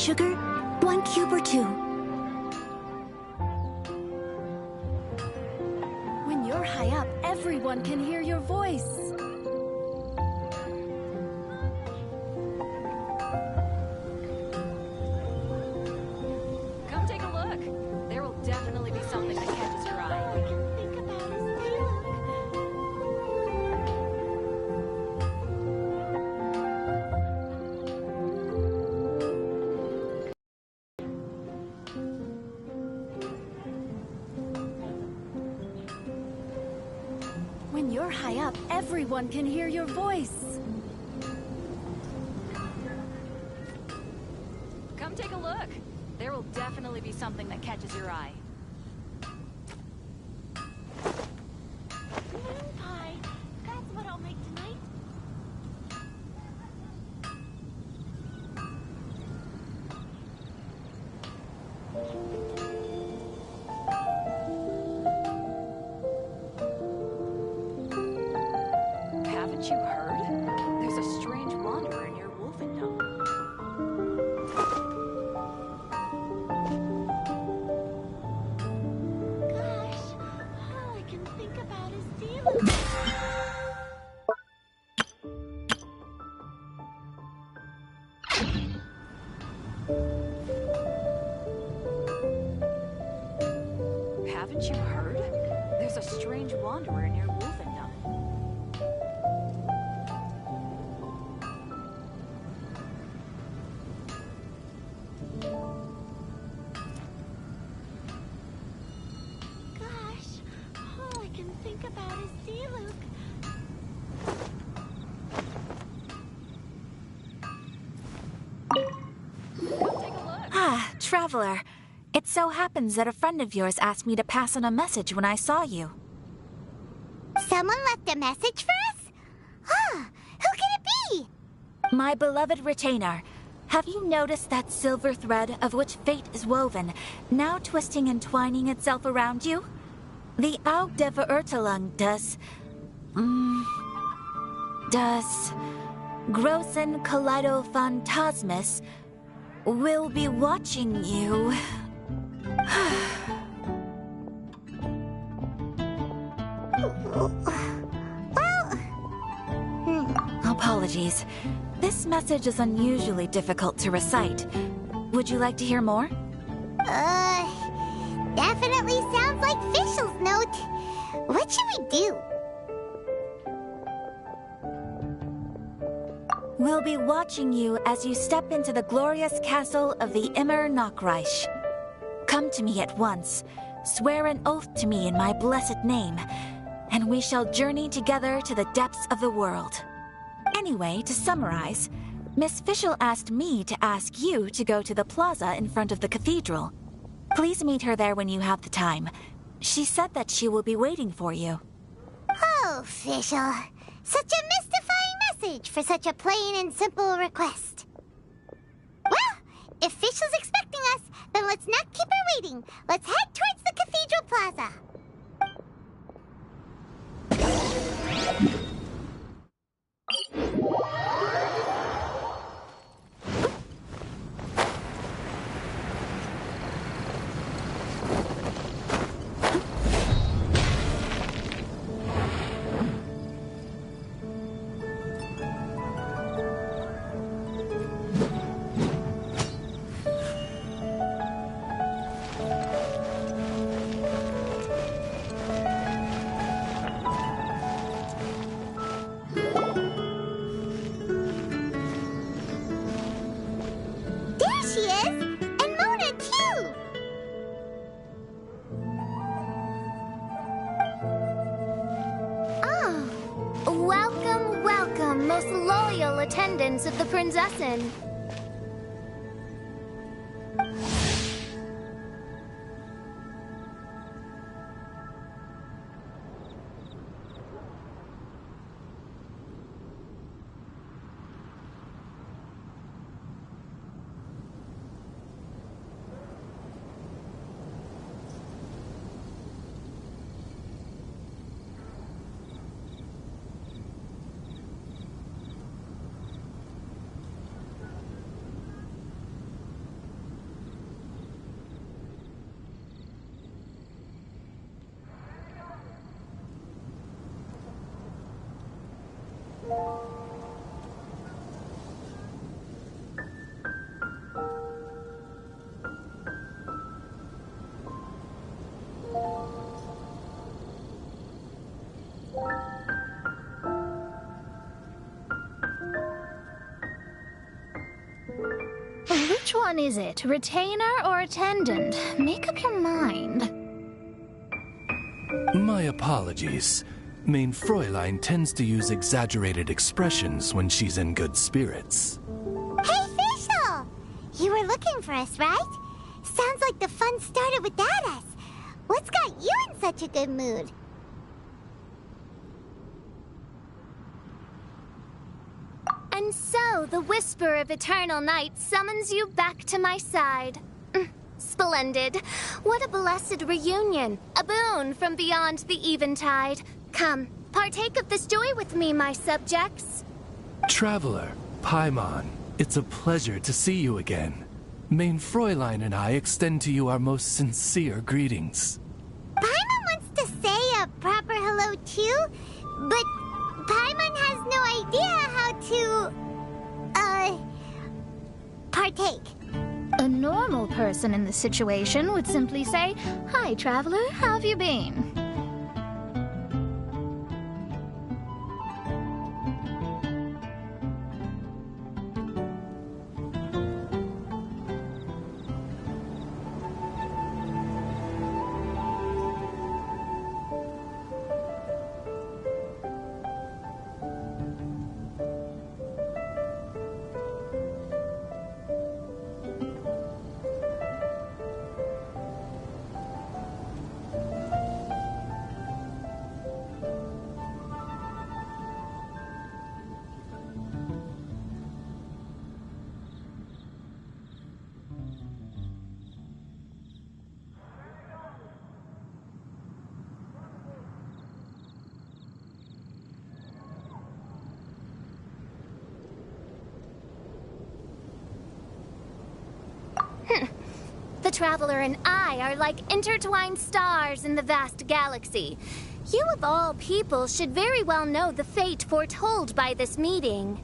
sugar? 1 cube or 2? When you're high up, everyone can hear your voice. Come take a look. There will definitely be something that catches your eye. All I can think about is Diluc. When you're high up, everyone can hear your voice. Come take a look. There will definitely be something that catches your eye. Moon pie. That's what I'll make tonight. Haven't you heard? There's a strange wanderer near Wolfendom. Gosh, all I can think about is Diluc. Haven't you heard? There's a strange wanderer near Wolfendom. Gosh, all I can think about is Diluc. Ah, Traveler. It so happens that a friend of yours asked me to pass on a message when I saw you. Someone left a message for us? Huh, who can it be? My beloved retainer, have you noticed that silver thread of which fate is woven, now twisting and twining itself around you? The Aug der Verurteilung does Großen Kaleido-Phantasmus will be watching you. Apologies. This message is unusually difficult to recite. Would you like to hear more? Definitely sounds like Fischl's note. What should we do? We'll be watching you as you step into the glorious castle of the Immer Nachreich. Come to me at once, swear an oath to me in my blessed name, and we shall journey together to the depths of the world. Anyway, to summarize, Miss Fischl asked me to ask you to go to the plaza in front of the cathedral. Please meet her there when you have the time. She said that she will be waiting for you. Oh, Fischl. Such a mystifying message for such a plain and simple request. Well, if Fischl's expecting us, then let's not keep her waiting. Let's head towards the cathedral plaza. Most loyal attendants of the Prinzessin. Which one is it? Retainer or attendant? Make up your mind. My apologies. Main Fräulein tends to use exaggerated expressions when she's in good spirits. Hey, Fischl! You were looking for us, right? Sounds like the fun started without us. What's got you in such a good mood? And so, the whisper of eternal night summons you back to my side. Splendid. What a blessed reunion. A boon from beyond the eventide. Come, partake of this joy with me, my subjects. Traveler, Paimon, it's a pleasure to see you again. Main Fräulein and I extend to you our most sincere greetings. Paimon wants to say a proper hello too, but Paimon has no idea how to, partake. A normal person in this situation would simply say, "Hi, traveler, how have you been?" The Traveler and I are like intertwined stars in the vast galaxy. You of all people should very well know the fate foretold by this meeting.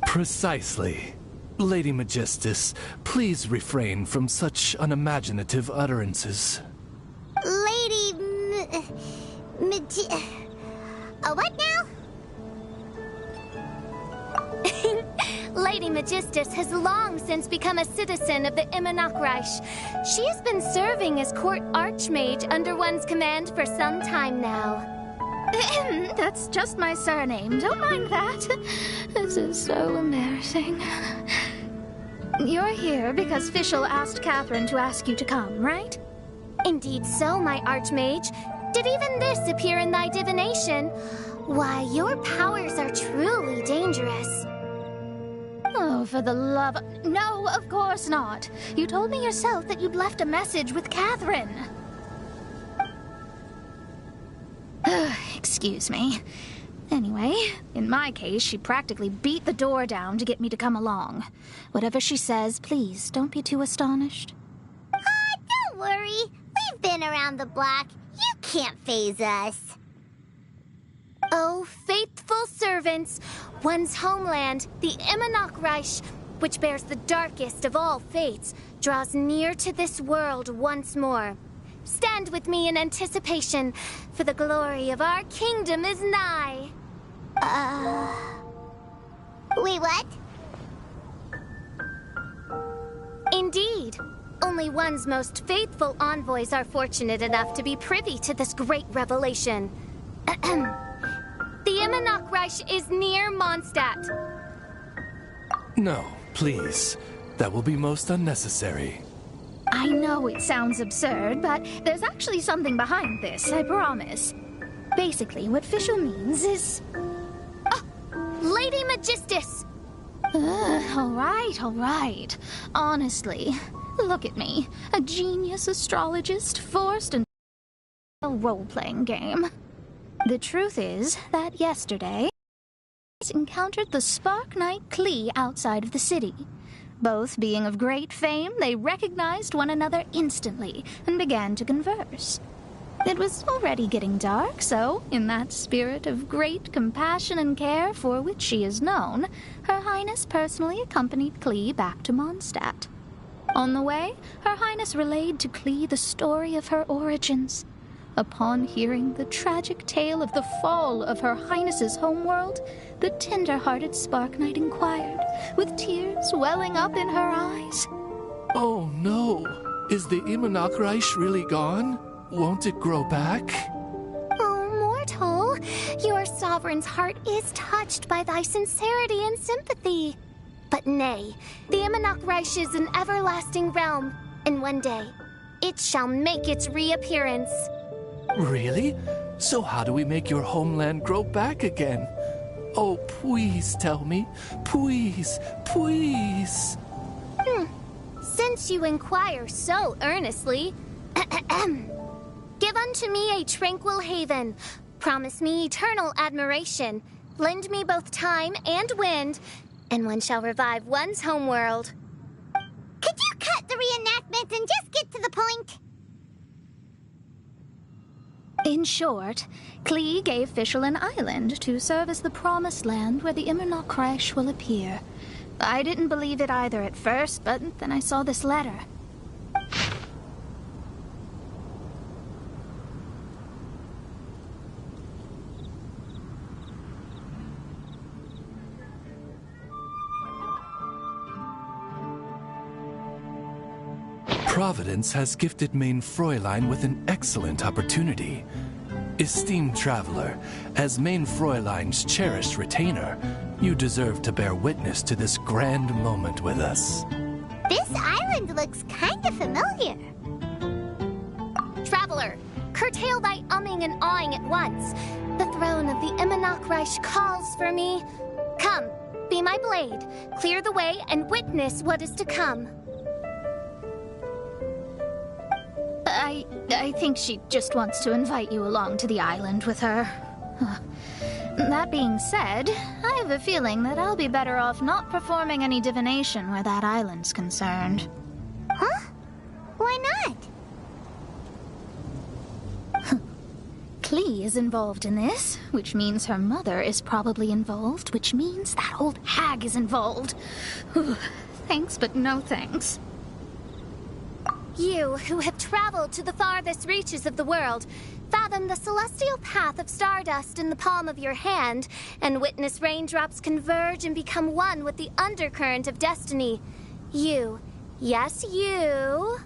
Precisely. Lady Magistus, please refrain from such unimaginative utterances. Lady what now? Lady Magistus has long since become a citizen of the Immernachtreich. She has been serving as court archmage under one's command for some time now. That's just my surname. Don't mind that. This is so embarrassing. You're here because Fischl asked Catherine to ask you to come, right? Indeed so, my archmage. Did even this appear in thy divination? Why, your powers are truly dangerous. Oh, for the love of... No, of course not. You told me yourself that you'd left a message with Catherine. Excuse me. Anyway, in my case, she practically beat the door down to get me to come along. Whatever she says, please, don't be too astonished. Don't worry. We've been around the block. You can't faze us. Oh, faithful servants, one's homeland, the Immernachtreich, which bears the darkest of all fates, draws near to this world once more. Stand with me in anticipation, for the glory of our kingdom is nigh. Wait, what? Indeed. Only one's most faithful envoys are fortunate enough to be privy to this great revelation. The Immernachtreich is near Mondstadt. No, please. That will be most unnecessary. I know it sounds absurd, but there's actually something behind this, I promise. Basically, what Fischl means is... Lady Magistus! All right. Honestly, look at me. A genius astrologist forced into a role-playing game. The truth is that yesterday, I encountered the Spark Knight Klee outside of the city. Both being of great fame, they recognized one another instantly and began to converse. It was already getting dark, so, in that spirit of great compassion and care for which she is known, Her Highness personally accompanied Klee back to Mondstadt. On the way, Her Highness relayed to Klee the story of her origins. Upon hearing the tragic tale of the fall of Her Highness's homeworld, the tender-hearted Spark Knight inquired, with tears welling up in her eyes, Oh no! Is the Immonachreich really gone? Won't it grow back? Oh, mortal, your sovereign's heart is touched by thy sincerity and sympathy. But nay, the Immonachreich is an everlasting realm, and one day, it shall make its reappearance. Really? So how do we make your homeland grow back again? Oh, please tell me. Please, please. Since you inquire so earnestly, give unto me a tranquil haven. Promise me eternal admiration. Lend me both time and wind, and one shall revive one's homeworld. Could you cut the reenactment and just get to the point? In short, Klee gave Fischl an island to serve as the promised land where the Immonachreich will appear. I didn't believe it either at first, but then I saw this letter. Providence has gifted Main Fräulein with an excellent opportunity. Esteemed traveler, as Main Fräulein's cherished retainer, you deserve to bear witness to this grand moment with us. This island looks kinda familiar. Traveler, curtail thy umming and awing at once. The throne of the Immonachreich calls for me. Come, be my blade, clear the way, and witness what is to come. I think she just wants to invite you along to the island with her. That being said, I have a feeling that I'll be better off not performing any divination where that island's concerned. Huh? Why not? Klee is involved in this, which means her mother is probably involved, which means that old hag is involved. Thanks, but no thanks. You, who have traveled to the farthest reaches of the world, fathom the celestial path of stardust in the palm of your hand, and witness raindrops converge and become one with the undercurrent of destiny. You, yes, you...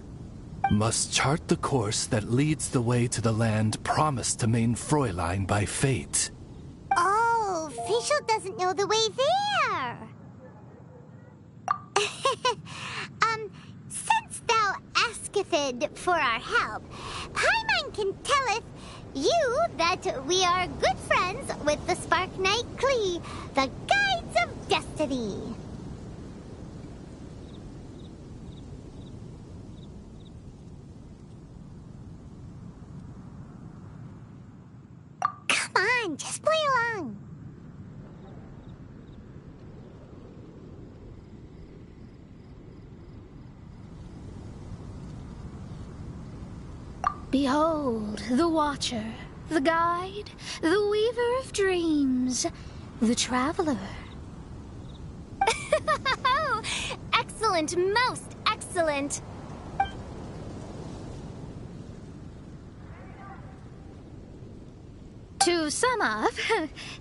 must chart the course that leads the way to the land promised to Main Fräulein by fate. Oh, Fischl doesn't know the way there. Since thou asketh for our help, Paimon can telleth you that we are good friends with the Spark Knight Klee, the Guides of Destiny. Come on, just play along. Behold, the Watcher, the Guide, the Weaver of Dreams, the Traveler. Excellent, most excellent. To sum up,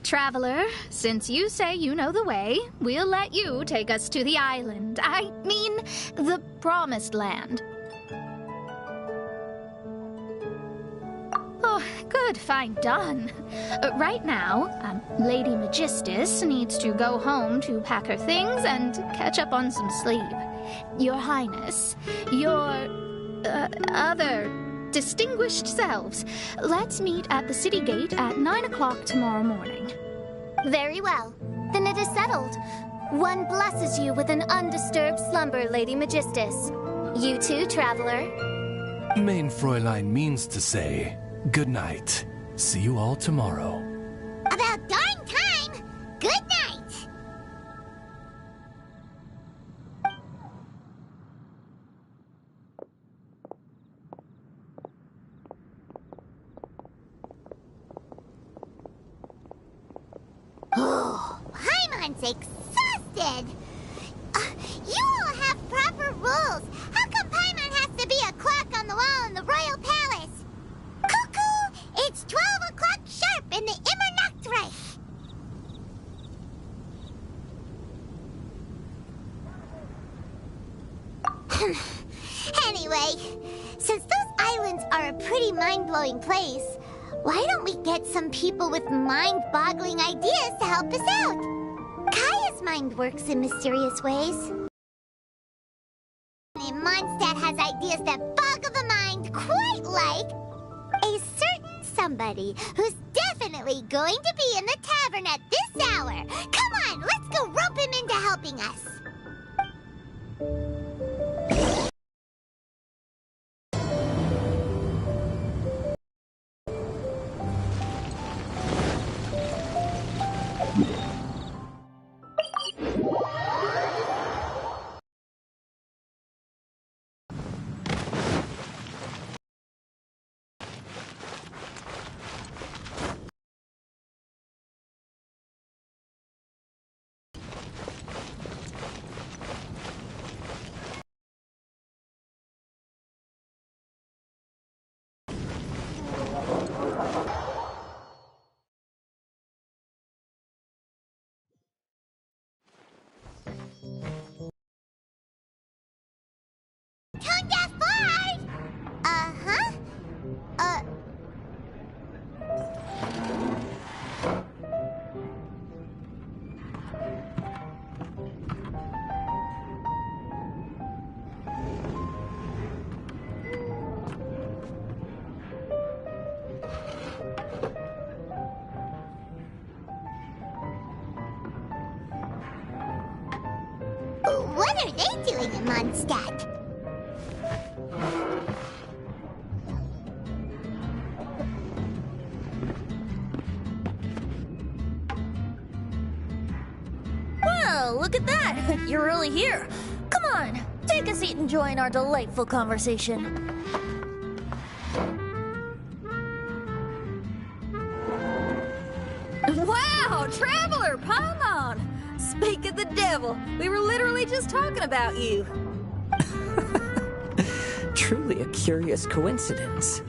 Traveler, since you say you know the way, we'll let you take us to the island. I mean, the Promised Land. Oh, good, fine, done. Right now, Lady Magistus needs to go home to pack her things and catch up on some sleep. Your Highness, your, other distinguished selves, let's meet at the city gate at 9 o'clock tomorrow morning. Very well. Then it is settled. One blesses you with an undisturbed slumber, Lady Magistus. You too, Traveler. Main Fräulein means to say, good night. See you all tomorrow. About darn time! Good night! Oh, Paimon's exhausted! You all have proper rules! How come Paimon has to be a clock on the wall in the royal palace? Cuckoo! It's 12 o'clock sharp in the Immernachtreich! Anyway, since those islands are a pretty mind-blowing place, why don't we get some people with mind-boggling ideas to help us out? Kaya's mind works in mysterious ways. And Mondstadt has ideas that boggle the mind quite like a certain somebody who's definitely going to be in the tavern at this hour. Come on, let's go rope him into helping us. Tone deaf bard! Uh-huh. What are they doing in Mondstadt? Well, look at that! You're really here. Come on, take a seat and join our delightful conversation. Wow, Traveler, Paimon! Speak of the devil, we were literally just talking about you. Truly a curious coincidence.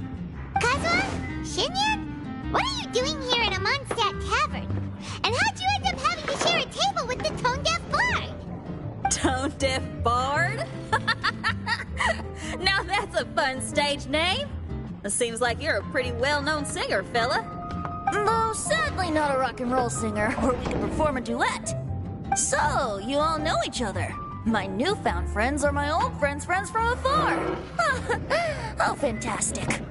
Kazuha? Shinyan? What are you doing here in a Mondstadt tavern? And how'd you end up having to share a table with the tone-deaf bard? Tone-deaf bard? Now that's a fun stage name. It seems like you're a pretty well-known singer, fella. Though sadly not a rock and roll singer where we can perform a duet. So, you all know each other. My newfound friends are my old friends' friends from afar. How fantastic.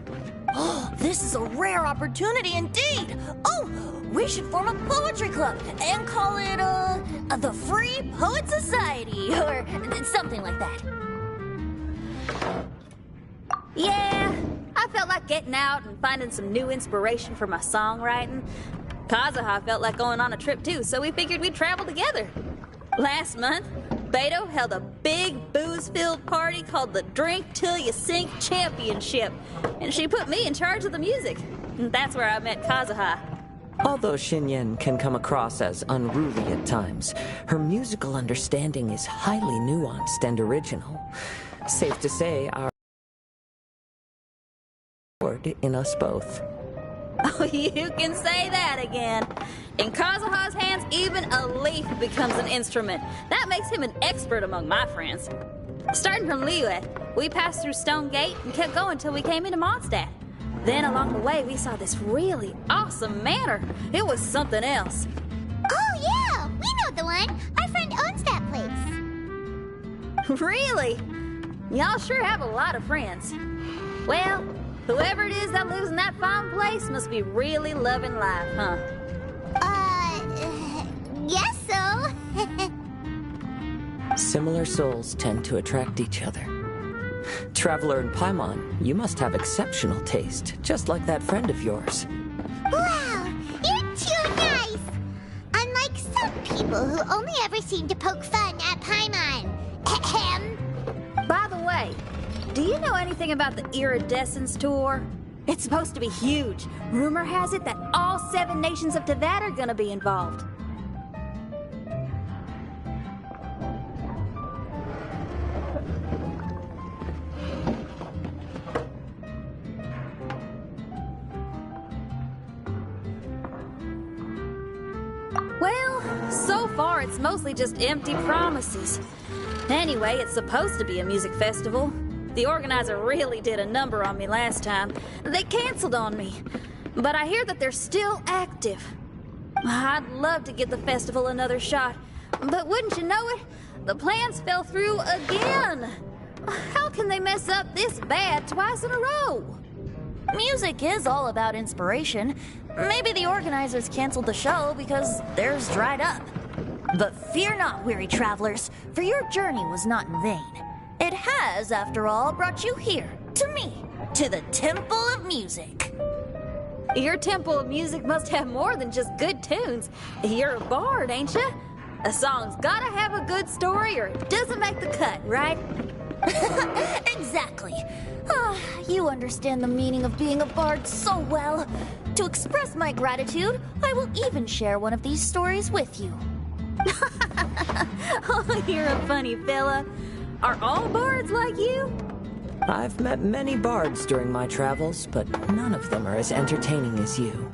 Oh, this is a rare opportunity indeed. Oh, we should form a poetry club and call it, the Free Poet Society, or something like that. Yeah, I felt like getting out and finding some new inspiration for my songwriting. Kazuha felt like going on a trip too, so we figured we'd travel together. Last month, Beto held a big booze-filled party called the Drink Till You Sink Championship, and she put me in charge of the music. And that's where I met Kazuha. Although Shinyen can come across as unruly at times, her musical understanding is highly nuanced and original. Safe to say, our in us both. Oh, you can say that again. In Kazuha's hands, even a leaf becomes an instrument. That makes him an expert among my friends. Starting from Liyue, we passed through Stone Gate and kept going till we came into Mondstadt. Then along the way, we saw this really awesome manor. It was something else. Oh, yeah! We know the one! Our friend owns that place. Really? Y'all sure have a lot of friends. Well, whoever it is that lives in that fine place must be really loving life, huh? Guess so. Similar souls tend to attract each other. Traveler and Paimon, you must have exceptional taste, just like that friend of yours. Wow, you're too nice! Unlike some people who only ever seem to poke fun at Paimon. Ahem. By the way, do you know anything about the Iridescence Tour? It's supposed to be huge. Rumor has it that all 7 nations of Teyvat are gonna be involved. Well, So far, it's mostly just empty promises. Anyway, it's supposed to be a music festival. The organizer really did a number on me last time. They canceled on me. But I hear that they're still active. I'd love to give the festival another shot. But wouldn't you know it, the plans fell through again. How can they mess up this bad twice in a row? Music is all about inspiration. Maybe the organizers canceled the show because theirs dried up. But fear not, weary travelers, for your journey was not in vain. It has, after all, brought you here, to me, to the Temple of Music. Your Temple of Music must have more than just good tunes. You're a bard, ain't you? A song's gotta have a good story or it doesn't make the cut, right? Exactly. You understand the meaning of being a bard so well. To express my gratitude, I will even share one of these stories with you. Oh, you're a funny fella. Are all bards like you? I've met many bards during my travels, but none of them are as entertaining as you.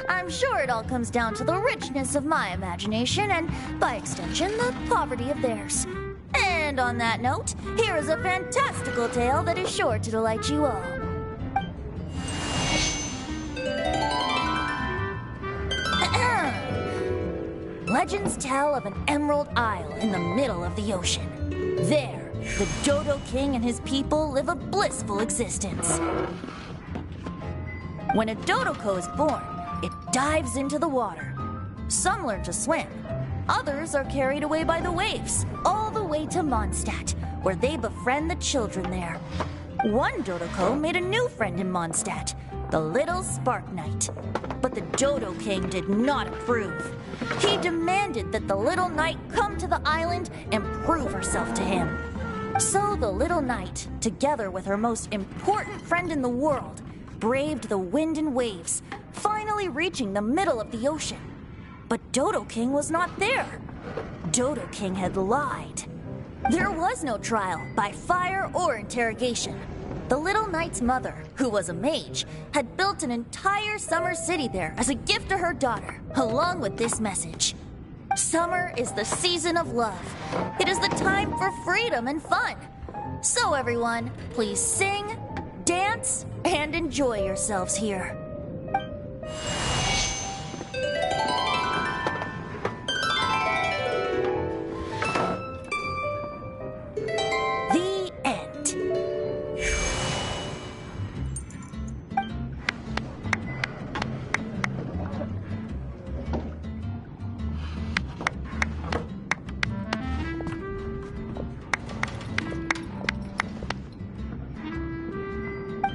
I'm sure it all comes down to the richness of my imagination and, by extension, the poverty of theirs. And on that note, here is a fantastical tale that is sure to delight you all. Legends tell of an emerald isle in the middle of the ocean. There, the Dodo King and his people live a blissful existence. When a Dodoko is born, it dives into the water. Some learn to swim. Others are carried away by the waves, all the way to Mondstadt, where they befriend the children there. One Dodoko made a new friend in Mondstadt, the little Spark Knight. But the Dodo King did not approve. He demanded that the little knight come to the island and prove herself to him. So the little knight, together with her most important friend in the world, braved the wind and waves, finally reaching the middle of the ocean. But Dodo King was not there. Dodo King had lied. There was no trial by fire or interrogation. The little knight's mother, who was a mage, had built an entire summer city there as a gift to her daughter, along with this message. Summer is the season of love. It is the time for freedom and fun. So everyone, please sing, dance, and enjoy yourselves here. The end.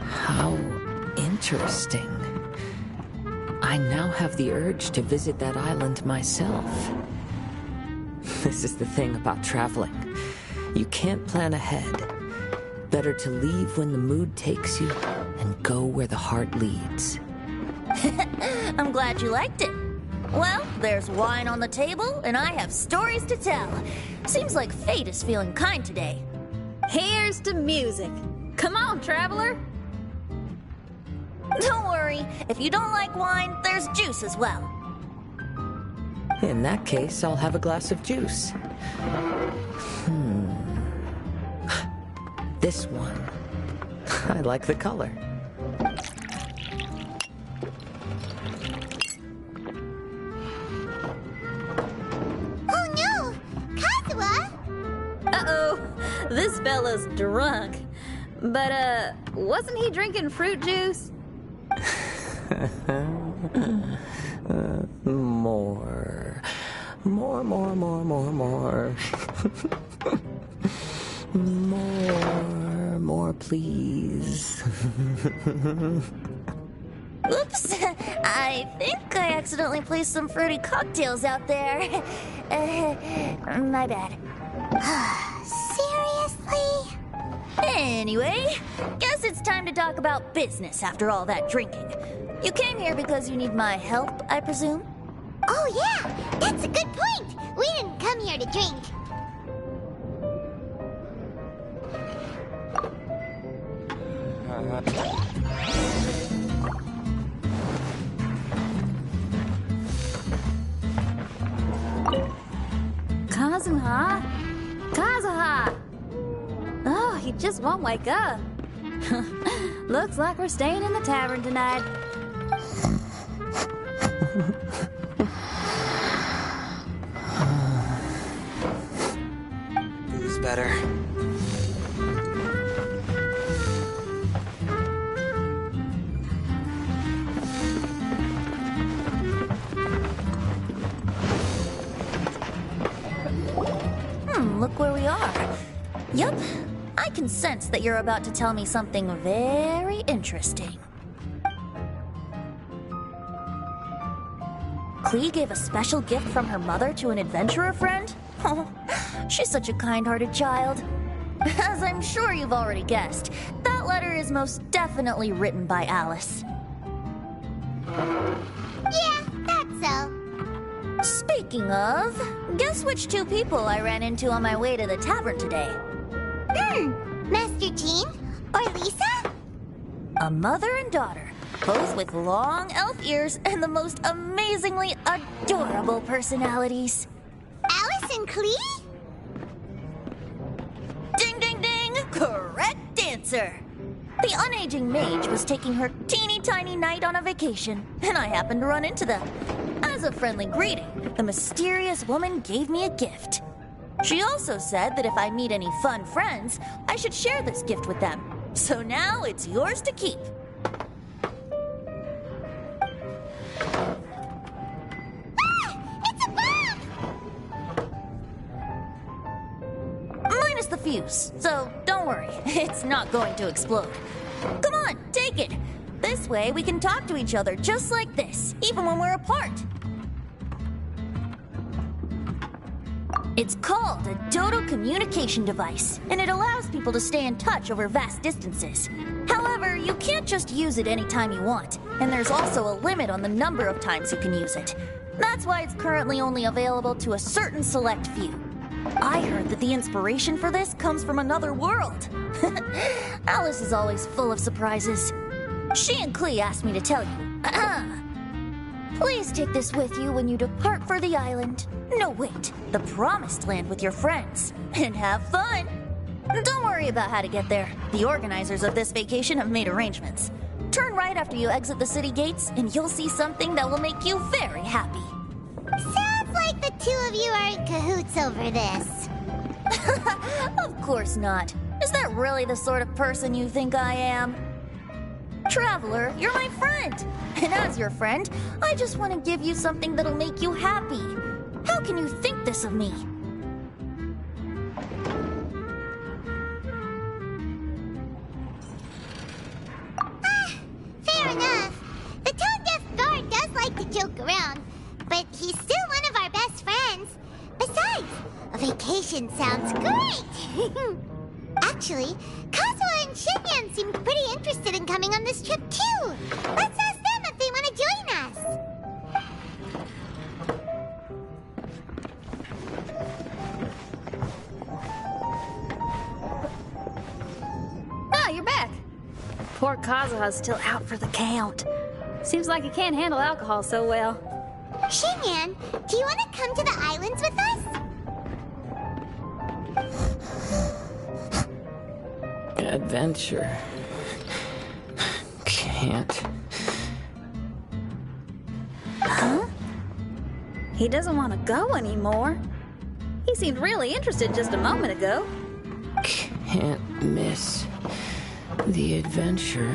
How interesting. I now have the urge to visit that island myself. This is the thing about traveling. You can't plan ahead. Better to leave when the mood takes you and go where the heart leads. I'm glad you liked it. Well, there's wine on the table, and I have stories to tell. Seems like fate is feeling kind today. Here's to music. Come on, traveler. Don't worry, if you don't like wine, there's juice as well. In that case, I'll have a glass of juice. This one. I like the color. Oh no! Kazuha! Uh-oh, this fella's drunk. But, wasn't he drinking fruit juice? More. More, please. Oops, I think I accidentally placed some fruity cocktails out there. My bad. Seriously? Anyway, guess it's time to talk about business after all that drinking. You came here because you need my help, I presume? Oh yeah, that's a good point. We didn't come here to drink. Kazuha! Oh, he just won't wake up. Looks like we're staying in the tavern tonight. Who's better? Look where we are. Yup, I can sense that you're about to tell me something very interesting. Klee gave a special gift from her mother to an adventurer friend? Oh, she's such a kind-hearted child. As I'm sure you've already guessed, that letter is most definitely written by Alice. Yeah, that's so. Speaking of, guess which two people I ran into on my way to the tavern today? Master Jean? Or Lisa? A mother and daughter, both with long elf ears and the most amazingly adorable personalities. Alice and Klee? Ding, ding, ding! Correct answer! The unaging mage was taking her teeny tiny knight on a vacation, and I happened to run into them. As a friendly greeting, the mysterious woman gave me a gift. She also said that if I meet any fun friends, I should share this gift with them. So now it's yours to keep. It's a bomb! Minus the fuse, so don't worry, it's not going to explode. Come on, take it. This way we can talk to each other just like this, even when we're apart. It's called a Dodo communication device, and it allows people to stay in touch over vast distances. However, you can't just use it anytime you want, and there's also a limit on the number of times you can use it. That's why it's currently only available to a certain select few. I heard that the inspiration for this comes from another world. Alice is always full of surprises. She and Klee asked me to tell you. Please take this with you when you depart for the island. No, wait, the Promised Land with your friends. And have fun. Don't worry about how to get there. The organizers of this vacation have made arrangements. Turn right after you exit the city gates, and you'll see something that will make you very happy. Sounds like the two of you are in cahoots over this. Of course not. Is that really the sort of person you think I am? Traveler, you're my friend. And as your friend, I just want to give you something that'll make you happy. How can you think this of me? Fair enough. The tone-deaf guard does like to joke around, but he's still one of our best friends. Besides, a vacation sounds great. Actually, Kazuha and Shinyan seemed pretty interested in coming on this trip too. Let's ask them if they want to join us. Ah, you're back. Poor Kazuha's still out for the count. Seems like he can't handle alcohol so well. Shinyan, do you want to come to the islands with us? Adventure. Can't. Huh? He doesn't want to go anymore. He seemed really interested just a moment ago. Can't miss the adventure.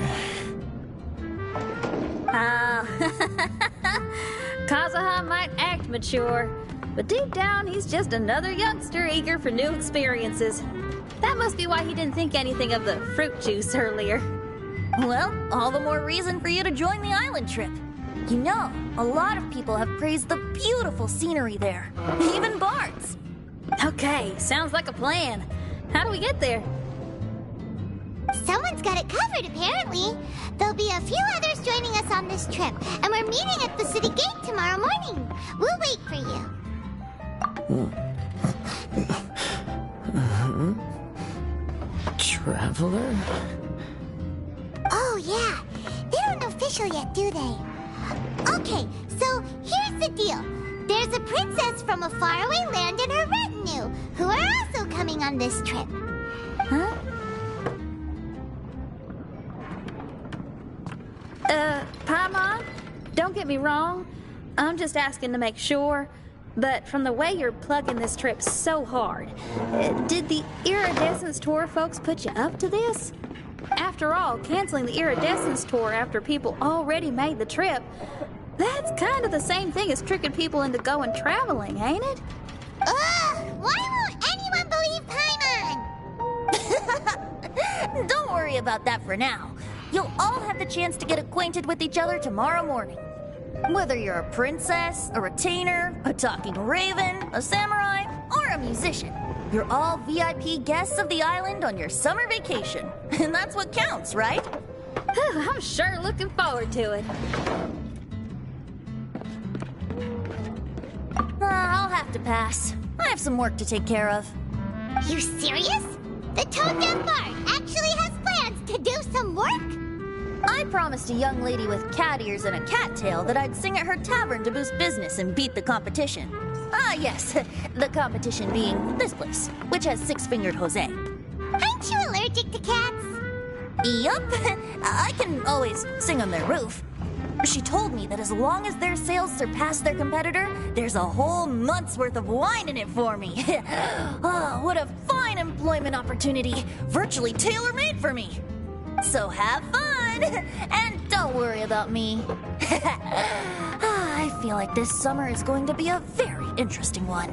Kazuha might act mature, but deep down he's just another youngster eager for new experiences. That must be why he didn't think anything of the fruit juice earlier. Well, all the more reason for you to join the island trip. You know, a lot of people have praised the beautiful scenery there, even bards. Okay, sounds like a plan. How do we get there? Someone's got it covered, apparently. There'll be a few others joining us on this trip, and we're meeting at the city gate tomorrow morning. We'll wait for you. Traveler? Oh, yeah. They don't know official yet, do they? Okay, so here's the deal. There's a princess from a faraway land and her retinue, who are also coming on this trip. Huh? Paimon, don't get me wrong. I'm just asking to make sure. But from the way you're plugging this trip so hard, did the Iridescence Tour folks put you up to this? After all, canceling the Iridescence Tour after people already made the trip, that's kind of the same thing as tricking people into going traveling, ain't it? Ugh! Why won't anyone believe Paimon? Don't worry about that for now. You'll all have the chance to get acquainted with each other tomorrow morning. Whether you're a princess, a retainer, a talking raven, a samurai, or a musician, you're all VIP guests of the island on your summer vacation. And that's what counts, right? I'm sure looking forward to it. I'll have to pass. I have some work to take care of. You serious? The Toad-Deaf Bard actually has plans to do some work? I promised a young lady with cat ears and a cat tail that I'd sing at her tavern to boost business and beat the competition. Ah, yes, the competition being this place, which has six-fingered Jose. Aren't you allergic to cats? Yup, I can always sing on their roof. She told me that as long as their sales surpass their competitor, there's a whole month's worth of wine in it for me. Oh, what a fine employment opportunity, virtually tailor-made for me. So have fun, and don't worry about me. I feel like this summer is going to be a very interesting one.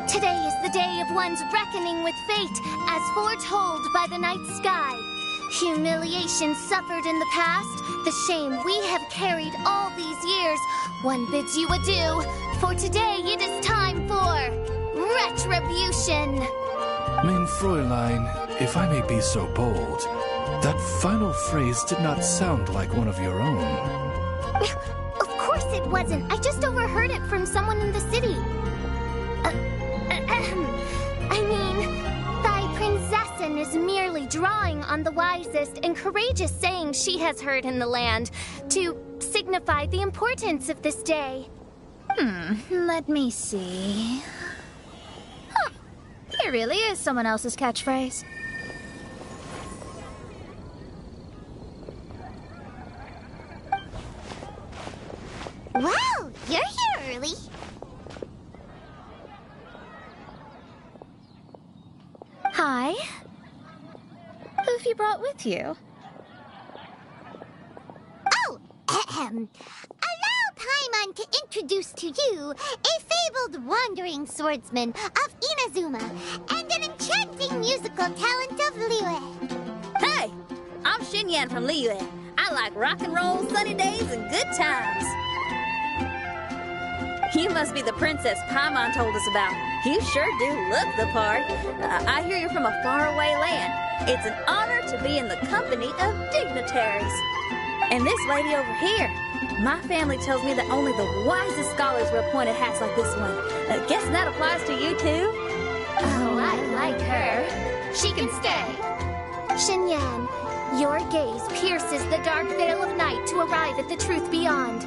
Today is the day of one's reckoning with fate, as foretold by the night sky. Humiliation suffered in the past, the shame we have carried all these years. One bids you adieu, for today it is time for retribution. Mein Fräulein, if I may be so bold, that final phrase did not sound like one of your own. Of course it wasn't. I just overheard it from someone in the city. I mean, thy princessin is merely drawing on the wisest and courageous sayings she has heard in the land to signify the importance of this day. Let me see. Huh. It really is someone else's catchphrase. Wow, you're here early. Hi. Who've you brought with you? Oh, allow Paimon to introduce to you a fabled wandering swordsman of Inazuma and an enchanting musical talent of Liyue. Hey, I'm Xinyan from Liyue. I like rock and roll, sunny days, and good times. You must be the princess Paimon told us about. You sure do look the part. I hear you're from a faraway land. It's an honor to be in the company of dignitaries. And this lady over here, my family tells me that only the wisest scholars wear pointed hats like this one. Guess that applies to you too? Oh, I like her. She can stay. Xinyan, your gaze pierces the dark veil of night to arrive at the truth beyond.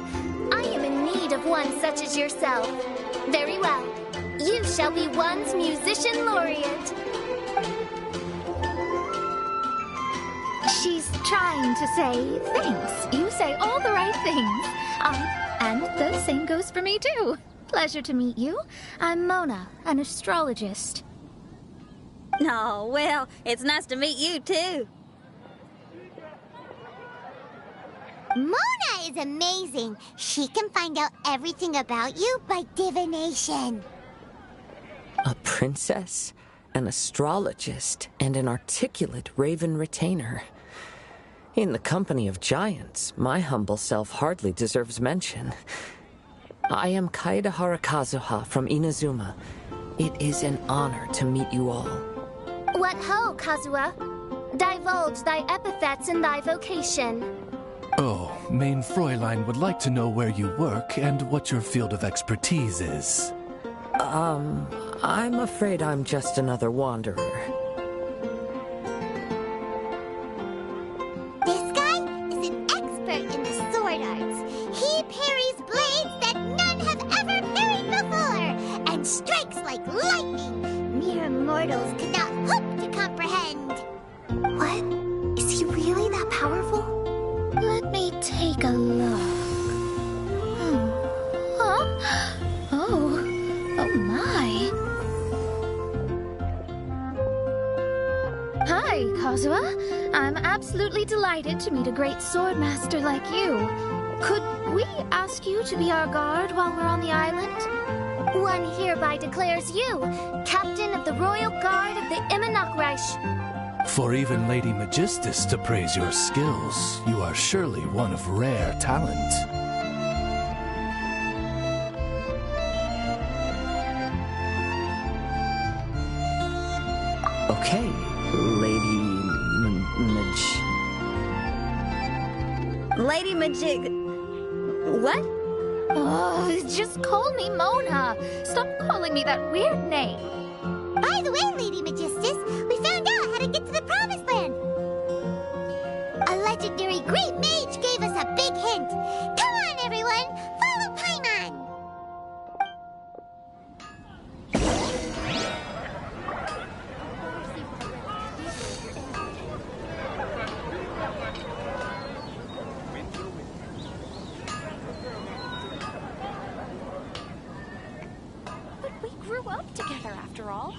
I am in need of one such as yourself. Very well. You shall be one's musician laureate. She's trying to say thanks. You say all the right things. And the same goes for me too. Pleasure to meet you. I'm Mona, an astrologist. Oh, well, it's nice to meet you too. Mona is amazing. She can find out everything about you by divination. A princess, an astrologist, and an articulate raven retainer. In the company of giants, my humble self hardly deserves mention. I am Kaedahara Kazuha from Inazuma. It is an honor to meet you all. What ho, Kazuha? Divulge thy epithets and thy vocation. Oh, Main Fräulein would like to know where you work and what your field of expertise is. I'm afraid I'm just another wanderer. This guy is an expert in the sword arts. He parries blades that none have ever parried before, and strikes like lightning. Mere mortals could not hope to comprehend. What? Is he really that powerful? Let me take a look. Huh? Oh my. Hi, Kazuha. I'm absolutely delighted to meet a great swordmaster like you. Could we ask you to be our guard while we're on the island? One hereby declares you captain of the Royal Guard of the Immernachtreich. For even Lady Magistus to praise your skills, you are surely one of rare talent. Okay, Lady Lady Majig... What? Oh, just call me Mona. Stop calling me that weird name. By the way, Lady Magistus, we found out how to get to the Promised Land. A legendary great mage gave us a big hint. Come on, everyone, follow Paimon. But we grew up together after all.